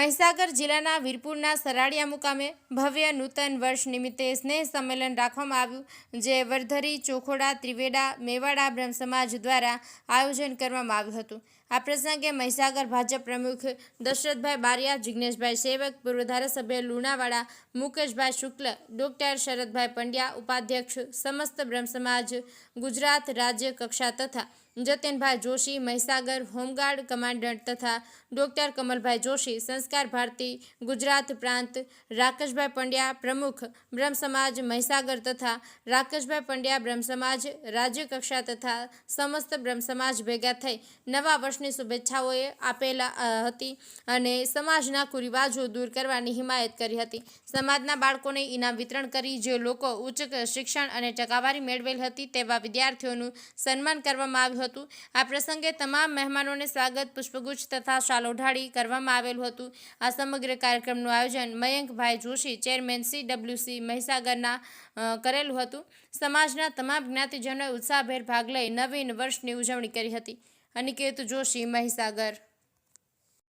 મહીસાગર જિલ્લાના વીરપુરના સરાડિયા મુકામે ભવ્ય નૂતન વર્ષ નિમિત્તે સ્નેહ સંમેલન રાખવામાં આવ્યું, જે વરધરી ચોખોડા ત્રિવેડા મેવાડા બ્રહ્મ સમાજ દ્વારા આયોજન કરવામાં આવ્યું હતું। આ પ્રસંગે મહીસાગર ભાજપ પ્રમુખ દશરથભાઈ બારિયા, જિગ્નેશભાઈ સેવક, પૂર્વ ધારાસભ્ય લુણાવાડા મુકેશભાઈ શુક્લ, ડોક્ટર શરદભાઈ પંડ્યા, ઉપાધ્યક્ષ સમસ્ત બ્રહ્મ સમાજ ગુજરાત રાજ્ય કક્ષા તથા જતીનભાઈ જોશી મહીસાગર હોમગાર્ડ કમાન્ડન્ટ તથા ડોક્ટર કમલભાઈ જોશી સંસ્કાર ભારતી ગુજરાત પ્રાંત, રાકેશભાઈ પંડ્યા પ્રમુખ બ્રહ્મ સમાજ મહીસાગર તથા રાકેશભાઈ પંડ્યા બ્રહ્મ સમાજ રાજ્ય કક્ષા તથા સમસ્ત બ્રહ્મ સમાજ ભેગા થઈ નવા વર્ષની શુભેચ્છાઓએ આપેલા હતી અને સમાજના કુરિવાજો દૂર કરવાની હિમાયત કરી હતી। સમાજના બાળકોને ઇનામ વિતરણ કરી જે લોકો ઉચ્ચ શિક્ષણ અને ટકાવારી મેળવેલ હતી તેવા વિદ્યાર્થીઓનું સન્માન કરવામાં આવ્યું હતું। આ પ્રસંગે તમામ મહેમાનોને સ્વાગત પુષ્પગુચ્છ તથા શાલ ઓઢાડી કરવામાં આવેલું હતું। આ સમગ્ર કાર્યક્રમનું આયોજન મયંકભાઈ જોશી ચેરમેન CWC મહીસાગરના કરેલું હતું। સમાજના તમામ જ્ઞાતિજનોએ ઉત્સાહભેર ભાગ લઈ નવીન વર્ષની ઉજવણી કરી હતી। અનિકેત જોશી મહીસાગર।